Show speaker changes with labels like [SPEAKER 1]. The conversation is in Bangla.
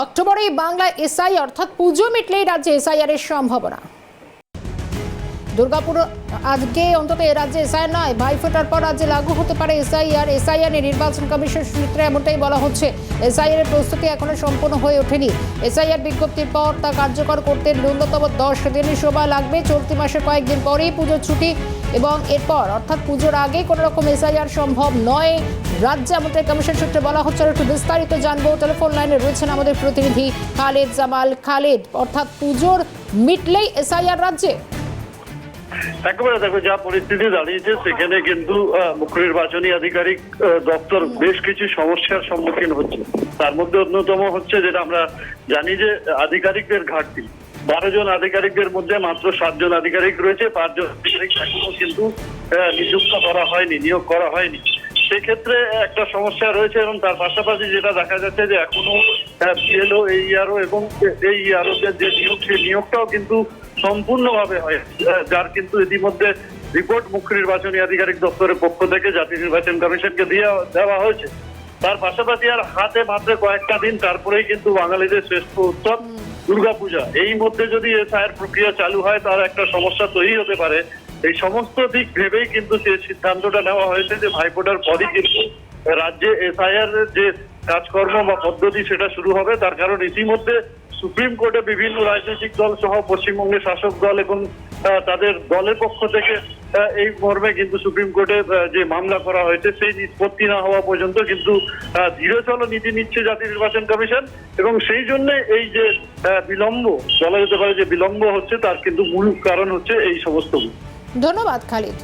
[SPEAKER 1] অক্টোবরে বাংলা এসআই অর্থাৎ পুজো মিটলেই রাজ্যে এসআইআর এর সম্ভাবনা। দুর্গাপুর আজকে অন্তত এ রাজ্যে এসআইআর নয়, ভাইফোঁটার পর রাজ্যে লাগু হতে পারে এসআইআর নির্বাচন কমিশন সূত্রে এমনটাই বলা হচ্ছে। এসআইআর এর প্রস্তুতি এখনো সম্পূর্ণ হয়ে ওঠেনি। এসআইআর বিজ্ঞপ্তির পর তা কার্যকর করতে ন্যূনতম 10 দিনের সময় লাগবে। চলতি মাসের কয়েকদিন পরেই পুজোর ছুটি এবং এরপর অর্থাৎ পুজোর আগে কোনো রকম এসআইআর সম্ভব নয় রাজ্যে, এমনটাই কমিশন সূত্রে বলা হচ্ছে। আর একটু বিস্তারিত জানবো, টেলিফোন লাইনে রয়েছেন আমাদের প্রতিনিধি খালেদ জামাল। খালেদ, অর্থাৎ পুজোর মিটলেই এসআইআর রাজ্যে?
[SPEAKER 2] একেবারে দেখো, যা পরিস্থিতি দাঁড়িয়েছে সেখানে কিন্তু মুখ্য নির্বাচনী আধিকারিক দপ্তর বেশ কিছু সমস্যার সম্মুখীন হচ্ছে। তার মধ্যে অন্যতম হচ্ছে যেটা আমরা জানি যে আধিকারিকদের ঘাটতি। 12 জন আধিকারিকদের মধ্যে মাত্র 7 জন আধিকারিক রয়েছে, 5 জন আধিকারিক এখনো কিন্তু নিয়োগ করা হয়নি। সেক্ষেত্রে একটা সমস্যা রয়েছে এবং তার পাশাপাশি যেটা দেখা যাচ্ছে যে এখনো বিএলও, এইআরও এবং এই ইআরওদের যে নিয়োগ, সেই নিয়োগটাও কিন্তু সম্পূর্ণভাবে হয়, যার কিন্তু ইতিমধ্যে রিপোর্ট মুখ্য নির্বাচনী আধিকারিক দপ্তরের পক্ষ থেকে জাতীয় নির্বাচন কমিশনকে দেওয়া হয়েছে। তার পাশাপাশি আর হাতে মাত্র কয়েকটা দিন, তারপরেই কিন্তু বাঙালিদের শ্রেষ্ঠ উৎসব দুর্গাপূজা। এই মধ্যে যদি এসআইআর প্রক্রিয়া চালু হয় তার একটা সমস্যা তৈরি হতে পারে। এই সমস্ত দিক ভেবেই কিন্তু যে সিদ্ধান্তটা নেওয়া হয়েছে যে ভাইফোঁটার পরই কিন্তু রাজ্যে এসআইআর এর যে কাজকর্ম বা পদ্ধতি সেটা শুরু হবে। তার কারণ ইতিমধ্যে সুপ্রিম কোর্টে বিভিন্ন রাজনৈতিক দল সহ পশ্চিমবঙ্গের শাসক দল এবং তাদের দলের পক্ষ থেকে এই মর্মে কিন্তু সুপ্রিম কোর্টে যে মামলা করা হয়েছে সেই নিষ্পত্তি না হওয়া পর্যন্ত কিন্তু ধীরচল নীতি নিচ্ছে জাতীয় নির্বাচন কমিশন। এবং সেই জন্য এই যে বিলম্ব, বলা যেতে পারে যে বিলম্ব হচ্ছে, তার কিন্তু মূল কারণ হচ্ছে এই সমস্ত।
[SPEAKER 1] ধন্যবাদ খালিদ।